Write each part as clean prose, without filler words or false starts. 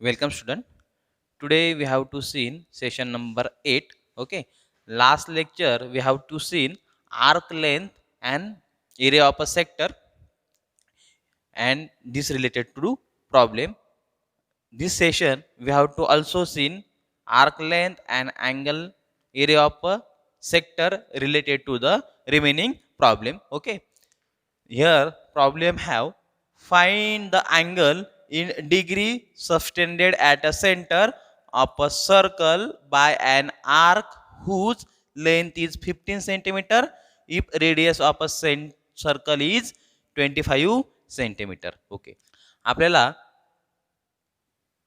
Welcome student. Today we have to see in session number 8. Okay. Last lecture we have to see in arc length and area of a sector, and this related to problem. This session we have to also see in arc length and angle area of a sector related to the remaining problem. Okay. Here problem have find the angle in degree subtended at a center of a circle by an arc whose length is 15 centimeter if radius of a circle is 25 centimeter. Okay. आपल्याला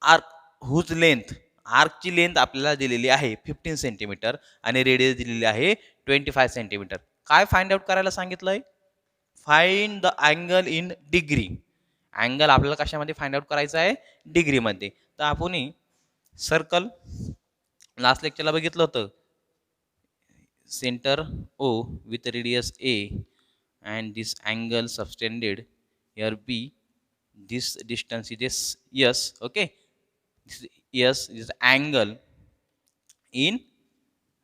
arc whose length आर्कची length आपल्याला दिलेली आहे 15 centimetre आणि radius दिलेली आहे 25 centimetre. काय find out करायला सांगितलंय? Find the angle in degree. Angle आपल्याला कशामध्ये फाइंड आउट करायचं आहे? डिग्रीमध्ये. तर आपण सर्कल लास्ट लेक्चरला बघितलं होतं. Centre O with radius A and this angle subtended here B. This distance is S. Okay. Yes is angle in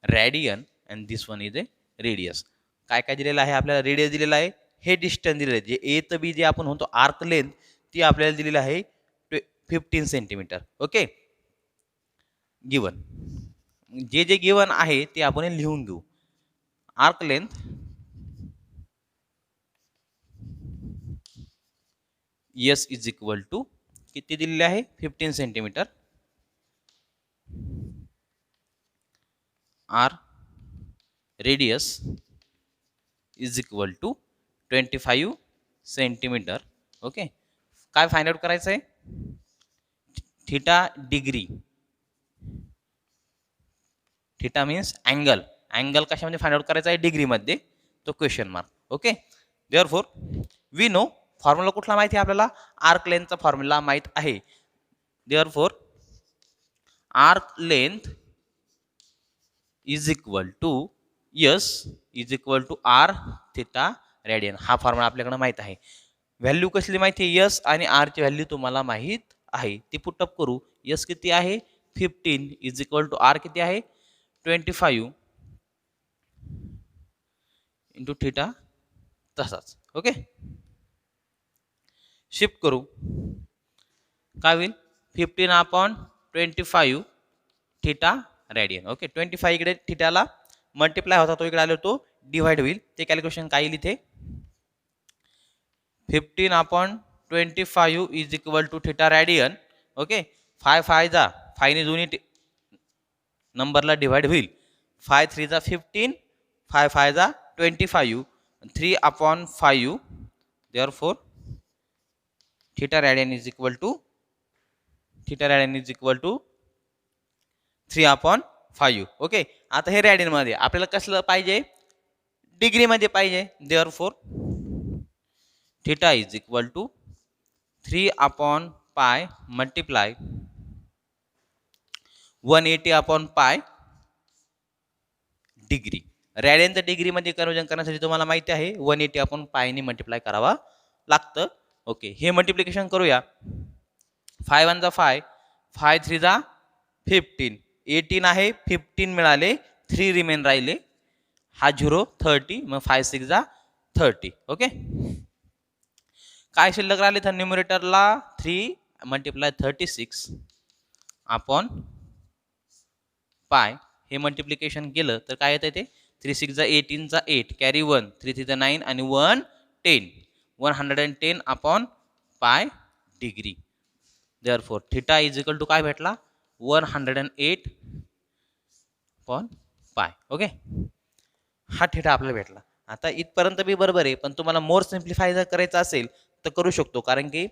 radian and this one is a radius. काय काय दिलेलं आहे आपल्याला? रेडियस दिलेला आहे, हे डिस्टन्स दिलेलं आहे, जे ए तर बी जे आपण म्हणतो आर्क लेंथ ती आपल्याला दिलेली आहे 15 सेंटीमीटर. ओके. गिवन जे जे गिवन आहे ते आपण लिहून घेऊ. Arc length S is equal to किती दिलेले आहे? 15 centimetre. R radius is equal to 25 centimetre. Okay. काय फाइंड आउट करायचं आहे? Theta degree. Theta means angle. Angle कशामध्ये फाइंड आउट करायचा आहे? डिग्रीमध्ये. तो question mark. Okay. Therefore we know formula कुठला माहिती आहे आपल्याला? आर्क लेंथचा फॉर्म्युला माहित आहे. Therefore arc length is equal to S is equal to R theta radian. हा फॉर्म्युला आपल्याकडे माहित आहे. व्हॅल्यू कसली माहिती आहे? एस आणि आर ची व्हॅल्यू तुम्हाला माहित आहे. ती पुटअप करू. एस किती आहे? 15 इज इक्वल टू आर किती आहे? 25 इंटू थिटा. तसाच. ओके. शिफ्ट करू. काय होईल? 15/25 थिटा रेडियन. ओके. 25 इकडे थिटाला मल्टिप्लाय होता, तो इकडे आलो, तो डिवाइड होईल. ते कॅल्क्युलेशन काय येईल इथे? 15/25 is equal to theta radian. Okay. 5 जा 5 ने दोन्ही नंबरला डिवाइड होईल. 5 3 जा 15, 5 जा 25, 3/5. Therefore theta radian is equal to 3/5. Okay. आता हे रेडियन मध्ये आपल्याला कसलं पाहिजे? डिग्री मध्ये पाहिजे. Therefore theta is equal to 3/π multiply 180/π degree. रेडियनचं डिग्रीमध्ये कन्वर्जन करण्यासाठी तुम्हाला माहिती आहे 180/π ने मल्टिप्लाय करावा लागतं. ओके. हे मल्टिप्लिकेशन करूया. 5 1 जा 5, 5 3 जा 15, 18 आहे, 15 मिळाले, 3 रिमेन राहिले. हा 0 30, मग 5 6 जा 30. ओके. काय शिल्लक राहिले तर न्यूमरेटरला 3 मल्टिप्लाय 36/π. हे मल्टिप्लिकेशन केलं तर काय येतं ते? 3 6 जा 18 जा 8, कॅरी 1, 3 3 जा 9 आणि 1 10, 110/π degree. Therefore theta is equal to काय भेटला? 108/π. ओके. हा थिटा आपल्याला भेटला. आता इथपर्यंत बी बरोबर आहे, पण तुम्हाला मोर सिम्प्लिफाय जर करायचं असेल तर करू शकतो, कारण की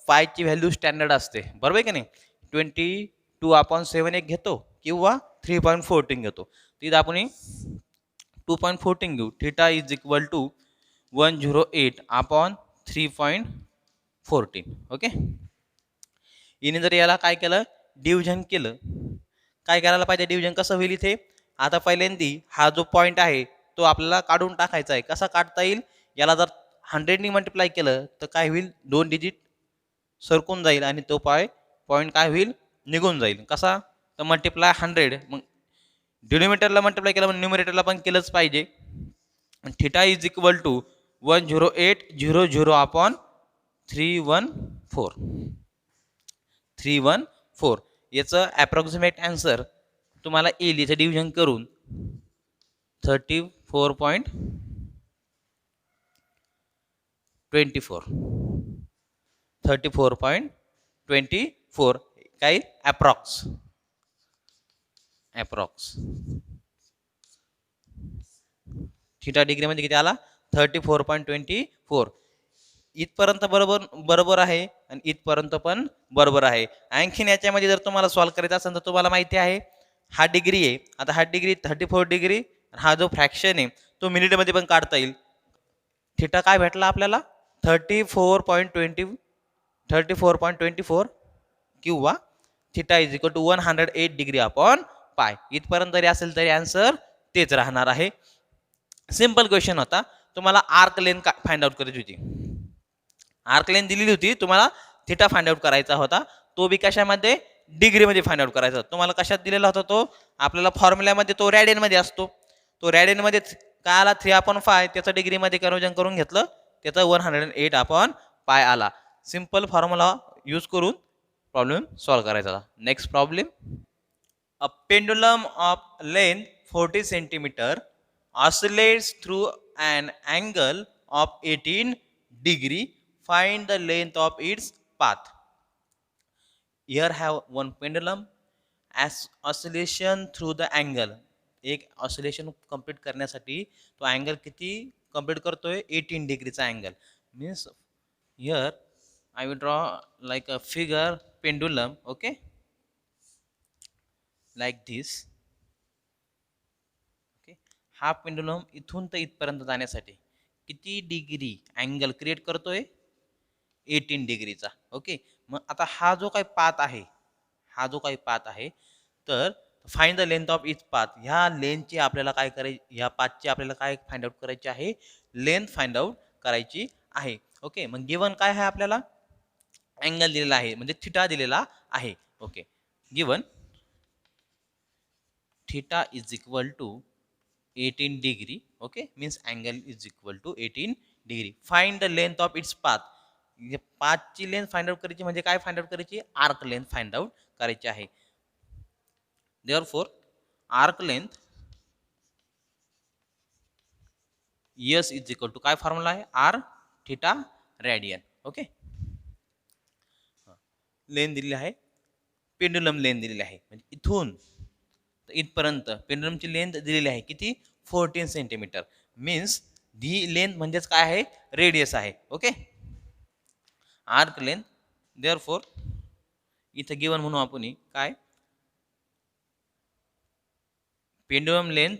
पायची व्हॅल्यू स्टँडर्ड असते. बरोबर आहे की नाही? 22/7 एक घेतो किंवा 3.14 घेतो. तिथं आपण 2.14 घेऊ. Theta is equal to 108/3.14. Okay. हिने जर याला काय केलं? डिव्हिजन केलं. काय करायला पाहिजे? डिव्हिजन कसं होईल इथे? आता पहिल्यांदी हा जो पॉईंट आहे तो आपल्याला काढून टाकायचा आहे. कसा काढता येईल? याला जर 100 ने मल्टिप्लाय केलं तर काय होईल? 2 डिजिट सरकून जाईल आणि तो पाय पॉईंट काय होईल, निघून जाईल. कसा, तर मल्टिप्लाय 100, मग डिनोमिनेटरला मल्टिप्लाय केलं म्हणजे न्यूमरेटरला पण केलंच पाहिजे. Theta is equal to 10800 upon 314 याचं ॲप्रॉक्सिमेट आन्सर तुम्हाला येईल याचं डिव्हिजन करून 34.24 काय ॲप्रॉक्स थिटा डिग्रीमध्ये किती आला, 34.24. इथपर्यंत बरोबर आहे आणि इथपर्यंत पण बरोबर आहे. आणखीन याच्यामध्ये जर तुम्हाला सॉल्व्ह करायचं असेल तर तुम्हाला माहिती आहे हा डिग्री आहे. आता हा डिग्री 34 डिग्री, हा जो फ्रॅक्शन आहे तो मिनिटमध्ये पण काढता येईल. थिटा काय भेटला आपल्याला, 34.24 किंवा theta is equal to 108 degree upon pi. इथपर्यंत जरी असेल तरी आन्सर तेच राहणार आहे. सिंपल क्वेश्चन होता. तुम्हाला आर्क लेंथ फाइंड आउट करायची होती. आर्क लेंथ दिलेली होती, तुम्हाला थिटा फाइंड आउट करायचा होता. तो बी कशामध्ये, डिग्रीमध्ये फाइंड आउट करायचा होता. तुम्हाला कशात दिलेला होता तो, आपल्याला फॉर्म्युल्यामध्ये तो रॅडियनमध्ये असतो. तो रॅडियनमध्ये काय आला, 3/5. त्याचं डिग्रीमध्ये कन्वर्जन करून घेतलं, त्याचा 108/पाय आला. सिंपल फॉर्म्युला यूज करून प्रॉब्लेम सॉल्व्ह करायचा. Next problem, a pendulum of length 40 centimeter oscillates through an angle of 18 degree. Find the length of its path. Here have one pendulum as oscillation through the angle. एक oscillation complete करण्यासाठी तो angle किती complete करतोय, 18 डिग्रीचा angle. Means here I will draw like a figure pendulum. Okay, like this. Okay, हा pendulum इथून तर इथपर्यंत जाण्यासाठी किती डिग्री अँगल क्रिएट करतोय, 18 डिग्रीचा. ओके, मग आता हा जो काही पाथ आहे, तर find the length of each path. ह्या लेंथची आपल्याला काय करायची, ह्या पाथची आपल्याला काय फाइंड आउट करायची आहे, लेंथ फाइंड आउट करायची आहे. ओके, मग गिवन काय आहे, आपल्याला अँगल दिलेला आहे, म्हणजे थिटा दिलेला आहे. Okay, given theta is equal to 18 degree. Okay, means angle is equal to 18 degree. Find the length of its path. पाथची लेंथ फाइंड आउट करायची म्हणजे काय फाइंड आउट करायची, आर्क लेंथ फाइंड आउट करायची आहे. Therefore arc length S is equal to काय formula आहे, R theta radian. Okay, length दिलेली आहे, पेंडुलम लेंथ दिलेली आहे, म्हणजे इथून इथपर्यंत पेंडुलमची लेंथ दिलेली आहे किती, 14 सेंटीमीटर. मीन्स दी लेंथ म्हणजेच काय आहे, रेडियस आहे. Okay, arc length. देअरफोर इथं गिवन म्हणू आपण काय, pendulum length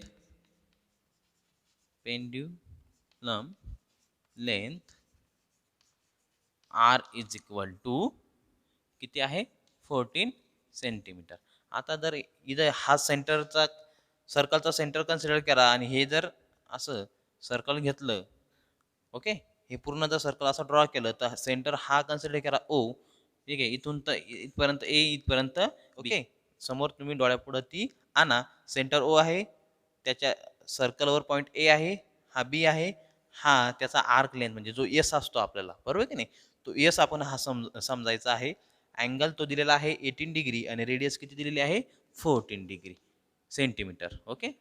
R is equal to किती आहे, 14 सेंटीमीटर. आता जर इथं हा सेंटरचा सर्कलचा सेंटर कन्सिडर करा आणि हे जर असं सर्कल घेतलं, ओके, हे पूर्ण जर सर्कल असं ड्रॉ केलं तर सेंटर हा कन्सिडर करा ओ. ठीक आहे, इथून तर इथपर्यंत ए, इथपर्यंत. ओके, समोर तुम्ही डोळ्यापुढं ती आणा. सेंटर ओ आहे, त्याच्या सर्कलवर पॉईंट ए आहे, हा बी आहे, हा त्याचा आर्क लेंथ म्हणजे जो एस असतो आपल्याला, बरोबर की नाही, तो एस आपण हा समजायचा आहे. अँगल तो दिलेला आहे 18 डिग्री आणि रेडियस किती दिलेली आहे, 14 डिग्री सेंटीमीटर. ओके,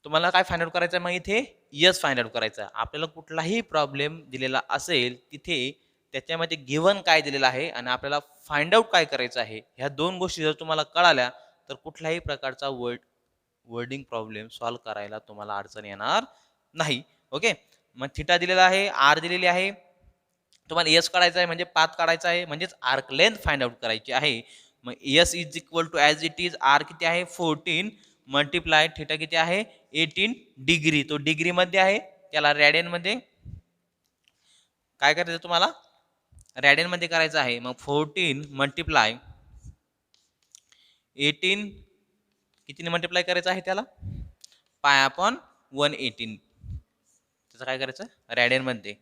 तुम्हाला काय फाइंड आउट करायचं आहे, मग इथे यस फाइंड आउट करायचं आहे. आपल्याला कुठलाही प्रॉब्लेम दिलेला असेल तिथे त्याच्यामध्ये गिवन काय दिलेलं आहे आणि आपल्याला फाइंड आउट काय करायचं आहे, ह्या दोन गोष्टी जर तुम्हाला कळाल्या तर कुठल्याही प्रकारचा वर्डिंग प्रॉब्लेम सॉल्व्ह करायला तुम्हाला अडचण येणार नाही. ओके, मग थिटा दिलेला आहे, आर दिलेली आहे, तुम्हाला एस काढायचा आहे म्हणजे पाथ काढायचा आहे, म्हणजेच आर्क लेंथ फाइंड आउट करायची आहे. मग S is equal to as it is R किती आहे, 14 मल्टिप्लाय थिटा किती आहे, 18 डिग्री. तो डिग्रीमध्ये आहे, त्याला रॅडियनमध्ये काय करायचं, तुम्हाला रॅडियनमध्ये करायचं आहे. मग 14 मल्टिप्लाय 18 कितीने मल्टिप्लाय करायचं आहे, त्याला पाय अपॉन 118. त्याचं काय करायचं रॅडियनमध्ये.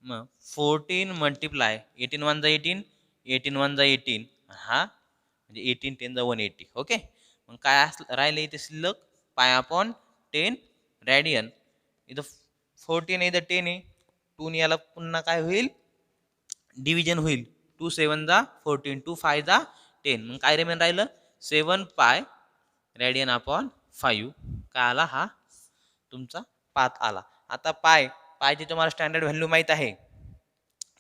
मग 14 मल्टिप्लाय 18 1 18 18 1 जा 18, हा म्हणजे 18 10 जा 180. ओके, मग काय राहिले इथे शिल्लक पाय अपॉन 10 रेडियन. इथं 14 इथं 10 आहे, 2 याला पुन्हा काय होईल डिव्हिजन होईल. 2 7 जा 14, 2 5 जा 10, मग काय रिमेन राहिलं 7 पाय रेडियन अपॉन 5. काय आला हा तुमचा पाथ आला. आता पायची तुम्हाला स्टँडर्ड व्हॅल्यू माहित आहे.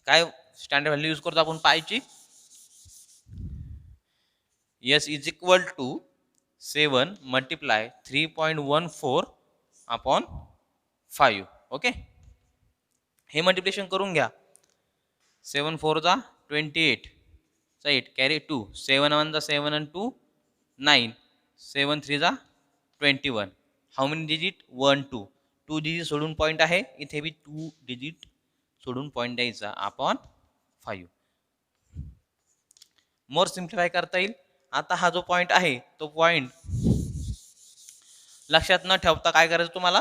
काय स्टँडर्ड व्हॅल्यू यूज करतो आपण पायची? S is equal to 7 multiply 3.14 upon 5. Okay, हे मल्टिप्लिकेशन करून घ्या. 7 4 जा 28 8 कॅरी 2, 7 1 जा 7 and 2 9, 7 3 जा 21. How many digit 1 2. 2 डिजिट सोडून पॉईंट आहे, इथे बी 2 डिजिट सोडून पॉईंट द्यायचा अपॉन 5. मोर सिम्प्लिफाय करता येईल. आता हा जो पॉईंट आहे तो पॉईंट लक्षात न ठेवता काय करायचं तुम्हाला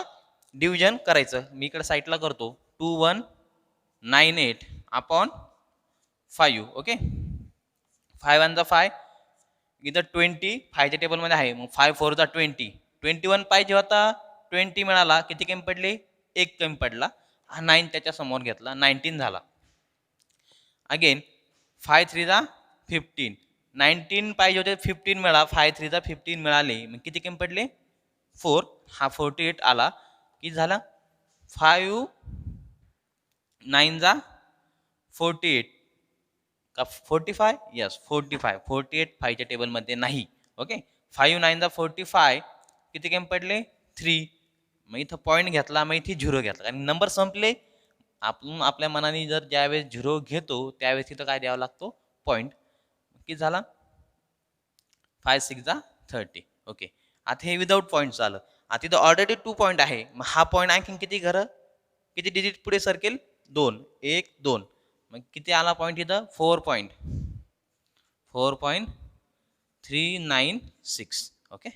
डिव्हिजन करायचं. मी इकडे साईडला करतो. 2198 अपॉन 5. ओके, 5 1 जा 5, इथं 20 5च्या टेबलमध्ये आहे, मग 5 4 जा 20. 21 पाहिजे होता, 20 मिळाला, किती कमी पडले? 1 कमी पडला. हा 9 त्याच्या समोर घेतला, 19 झाला. अगेन 5 3 जा 15, 19 पाहिजे होते, 15 मिळाला, 5 3 जा 15 मिळाले, मग किती कमी पडले? 4. हा 48 आला. किती झाला? 5 9 जा 48 का 45? यस 45. 48 5च्या टेबलमध्ये नाही. ओके, 5 9 जा 45, किती कमी पडले? 3. मग इथं पॉईंट घेतला, मग इथे 0 घेतला, आणि नंबर संपले. आपण आपल्या मनाने जर ज्यावेळेस 0 घेतो त्यावेळेस तिथं काय द्यावा लागतो? पॉईंट. किती झाला? 5 6 जा 30. ओके, आता हे विदाऊट पॉईंट झालं. आता इथं ऑलरेडी 2 पॉईंट आहे, मग हा पॉईंट आणखीन किती किती डिजिट पुढे सरकेल? 2 1 2, मग किती आला पॉईंट इथं? 4.396. ओके,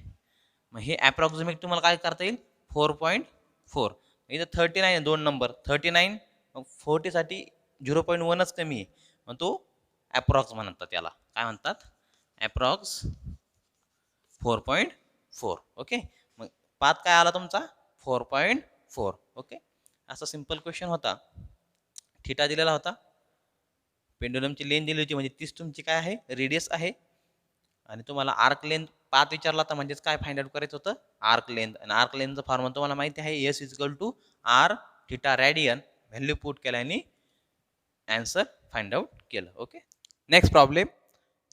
मग हे अप्रॉक्सिमेट तुम्हाला काय करता येईल? 4.4. इथं 39 आहे, 2 नंबर 39, मग 40 साठी 0.1च कमी आहे, मग तो अप्रॉक्स म्हणतात. त्याला काय म्हणतात? अप्रॉक्स 4.4. ओके, मग पाथ काय आला तुमचा? 4.4. ओके, असा सिंपल क्वेश्चन होता. थिटा दिलेला होता, पेंडुलमची लेंथ दिली होती, म्हणजे 30 तुमची काय आहे? रेडियस आहे. आणि तुम्हाला आर्क लेंथ पाथ विचारला होता, म्हणजेच काय फाइंड आउट करायचं होतं? Arc length. आणि आर्क लेंथचा फॉर्म्युला तुम्हाला माहिती आहे, S is equal to R theta radian. Value put केला आणि आन्सर फाइंड आउट केलं. Okay, next problem.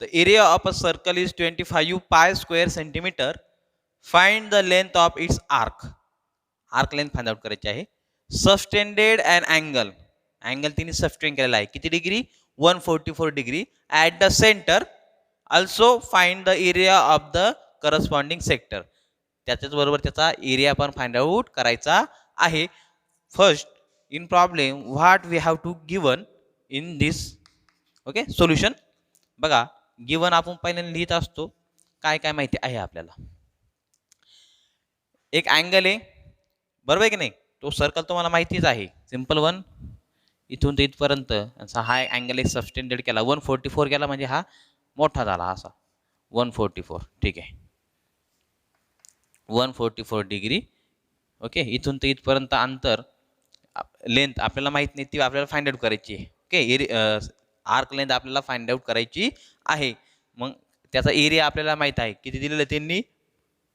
The area of a circle is 25 pi square centimeter. Find the length of its arc. Arc length find out करायची आहे. Subtended an angle. Angle तिने subtend केलेला आहे, किती degree? 144 degree. At the center. Also find the area of the corresponding sector. त्याच्याच बरोबर त्याचा area पण फाइंड आउट करायचा आहे. First in problem what we have to given in this. Okay, solution बघा. गिवन आपण पहिल्यांदा लिहित असतो, काय काय माहिती आहे आपल्याला. एक अँगल आहे, बरोबर आहे की नाही? तो सर्कल तुम्हाला माहितीच आहे, सिंपल वन. इथून ते इथपर्यंत हा अँगल एक सबस्टेंडेड केला, 144 केला, म्हणजे हा मोठा झाला असा 144. ठीक आहे, 144 डिग्री. ओके, इथून ते इथपर्यंत अंतर, लेंथ आपल्याला माहित नाही, ती आपल्याला फाइंड आउट करायची आहे. ओके, आर्क लेंथ आपल्याला फाइंड आउट करायची आहे. मग त्याचा एरिया आपल्याला माहित आहे, किती दिलेलं त्यांनी?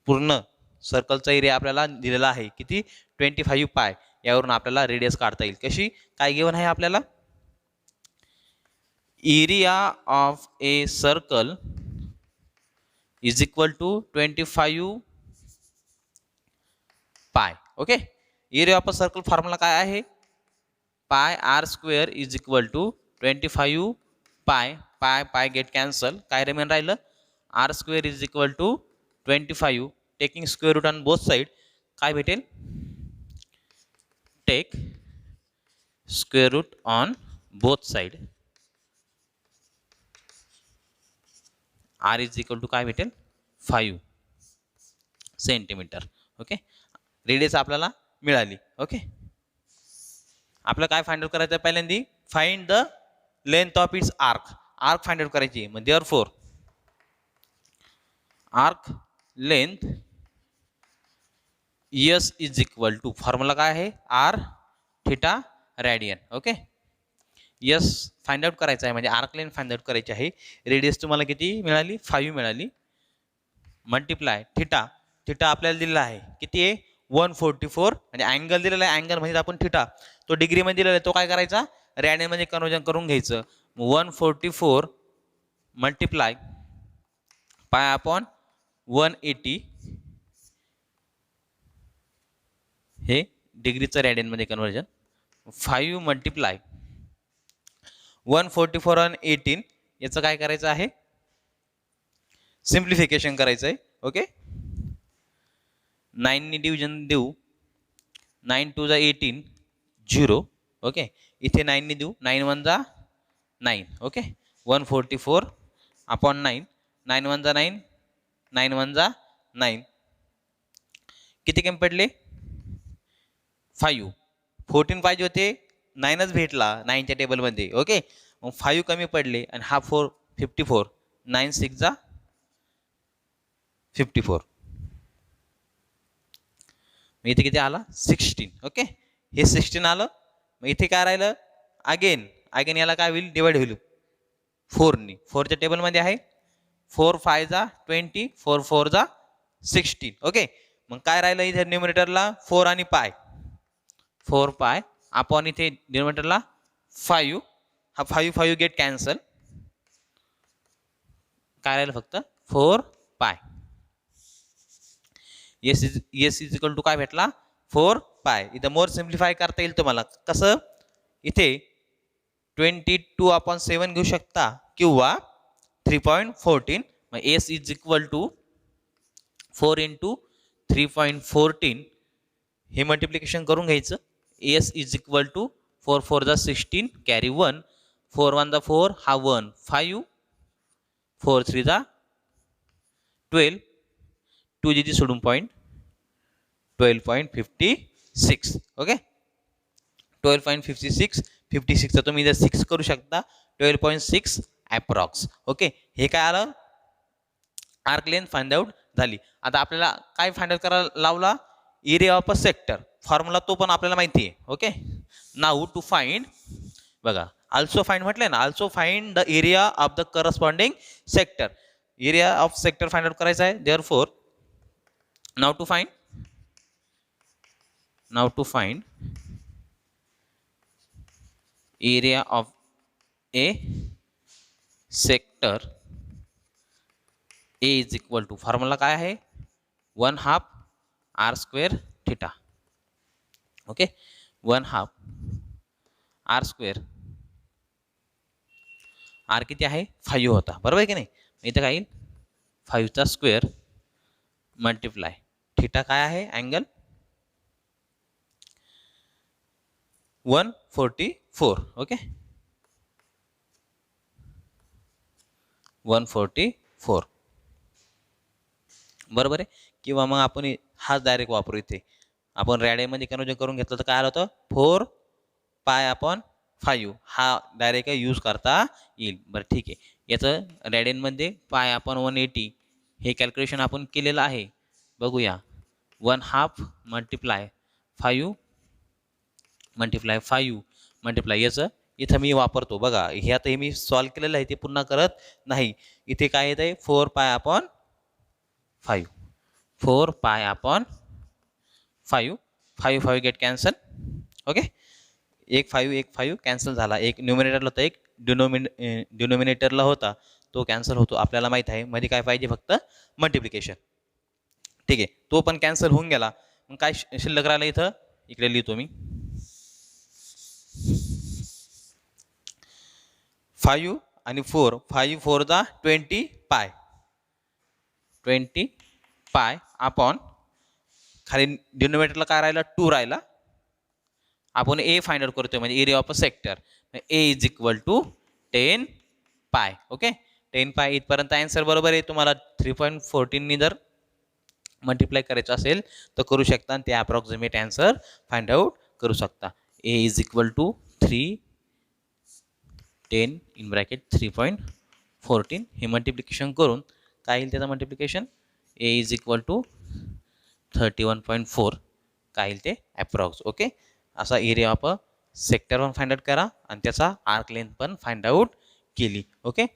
पूर्ण सर्कलचा एरिया आपल्याला दिलेला आहे, किती? 25 पाय. यावरून आपल्याला रेडियस काढता येईल. कशी? काय गिवन आहे आपल्याला? Area of a circle is equal to 25 pi. Okay, area of a circle formula काय आहे? Pi R square is equal to 25 pi. Pi pi get cancel, काय रिमेन राहिलं? R square is equal to 25. Taking square root on both side, काय भेटेल? Take square root on both side. R is equal to काय भेटेल? 5 centimetre. Okay, radius आपल्याला मिळाली. Okay, आपल्याला काय फाइंड आउट करायचं? पहिल्यांदा find the length of its arc. Arc find out करायची आहे. मग therefore arc length S is equal to, formula काय आहे, R theta radian. Okay, S find out करायचा आहे म्हणजे आर्क लेंथ फाइंड आउट करायची आहे. रेडियस तुम्हाला किती मिळाली, 5 मिळाली. मल्टिप्लाय थिटा, थिटा आपल्याला दिलेला आहे किती आहे, 144. आणि अँगल दिलेला आहे, अँगल म्हणजे आपण थिटा तो डिग्रीमध्ये दिलेला आहे, तो काय करायचा, रॅडियनमध्ये कन्वर्जन करून घ्यायचं. 144 मल्टिप्लाय पाय अपॉन 180, हे डिग्रीचं रॅडियनमध्ये कन्वर्जन. 5 मल्टिप्लाय 144 आणि 18, याचं काय करायचं आहे, सिम्प्लिफिकेशन करायचं आहे. ओके, 9 डिव्हिजन देऊ, 9 2 जा 18, 0. ओके, इथे 9 देऊ, 9 1 जा 9. ओके, 144 अपॉन 9, 9 1 जा 9, 9 1 जा 9, किती कमी पडले, 5. 14 पाहिजे होते, 9च भेटला 9च्या टेबलमध्ये. ओके, मग 5 कमी पडले आणि हा 4 54, 9 6 जा 54. मग इथे किती आला, 16. ओके, हे 16 आलं. मग इथे काय राहिलं, अगेन याला काय होईल, डिवाइड होईल 4नी. 4च्या टेबलमध्ये आहे, 4 5 जा 20, 4 4 जा 16. ओके, मग काय राहिलं इथे न्यूमरेटरला 4 आणि पाय, 4 पाय आपण इथे डिनोमिनेटरला 5, हा 5 5 गेट कॅन्सल, काय राहिलं फक्त 4 पाय. एस इज इक्वल टू काय भेटला, 4 पाय. इथं मोर सिम्प्लिफाय करता येईल तुम्हाला. कसं, इथे 22 आपण 7 घेऊ शकता किंवा 3.14. मग S is equal to 4 into 3.14, हे मल्टिप्लिकेशन करून घ्यायचं. एस इज इक्वल टू 4 4 जा 16, कॅरी 1, 4 1 जा 4, हा 1, 5, 4 3 जा 12, 2 जी सोडून पॉईंट, 12.56. ओके, 12.56, 56 तुम्ही इथे 6 करू शकता, 12.6 अप्रॉक्स. ओके, हे काय आलं, आर्क लेंथ फाइंड आउट झाली. आता आपल्याला काय फाइंड आउट करायला लावला, area of a sector. Formula तो पण आपल्याला माहिती आहे. ओके, नाऊ टू फाइंड, बघा आल्सो फाइंड म्हटलंय ना, also find the area of the corresponding sector. Area of sector find out करायचा आहे. Therefore now to find area of a sector, A is equal to, formula काय आहे, 1/2 R square theta. Okay, 1/2 R square, R किती आहे, 5 होता, बरोबर आहे की नाही. इथं काय येईल, 5चा स्क्वेअर मल्टिप्लाय थिटा काय आहे, अँगल 144. ओके, 144 बरोबर आहे. किंवा मग आपण हाच डायरेक्ट वापरू. इथे आपण रॅडियनमध्ये कन्वर्जन करून घेतलं तर काय आलं होतं, 4 पाय अपॉन 5, हा डायरेक्ट यूज करता येईल. बरं ठीक आहे, याचं रॅडियनमध्ये पाय अपॉन 180 हे कॅल्क्युलेशन आपण केलेलं आहे. बघूया, 1/2 मल्टिप्लाय 5 मल्टिप्लाय 5 मल्टिप्लाय याचं इथं मी वापरतो. बघा, हे आता हे मी सॉल्व केलेलं आहे, ते पुन्हा करत नाही. इथे काय येत आहे, 4 pi upon 5, 4 pi upon 5, 5 5 get cancel. Okay, एक 5 कॅन्सल झाला. एक न्यूमिनेटरला होता, एक डिनोमिनेटरला होता, तो कॅन्सल होतो. आपल्याला माहित आहे, मध्ये काय पाहिजे, फक्त मल्टिप्लिकेशन. ठीक आहे, तो पण कॅन्सल होऊन गेला. मग काय शिल्लक राहिलं, इथं इकडे लिहितो मी, 5 आणि 4, 5 4 जा 20 पाय, 20 पाय अपॉन, खाली डिनोमिनेटरला काय राहिला, 2 राहिला. आपण ए फाइंड आउट करतोय म्हणजे area of a sector. A is equal to 10 pi. Okay, 10 पाय इथपर्यंत आन्सर बरोबर आहे. तुम्हाला 3.14 जर मल्टिप्लाय करायचं असेल तर करू शकता आणि ते अप्रॉक्सिमेट आन्सर फाइंड आउट करू शकता. A is equal to 3 10 in bracket 3.14 हे मल्टिप्लिकेशन करून काय येईल त्याचं multiplication a is equal to 31.4 काय येईल ते अप्रॉक्स. ओके, असा एरिया ऑफ सेक्टर पण फाइंड आउट करा आणि त्याचा आर्क लेंथ पण फाइंड आउट केली. ओके.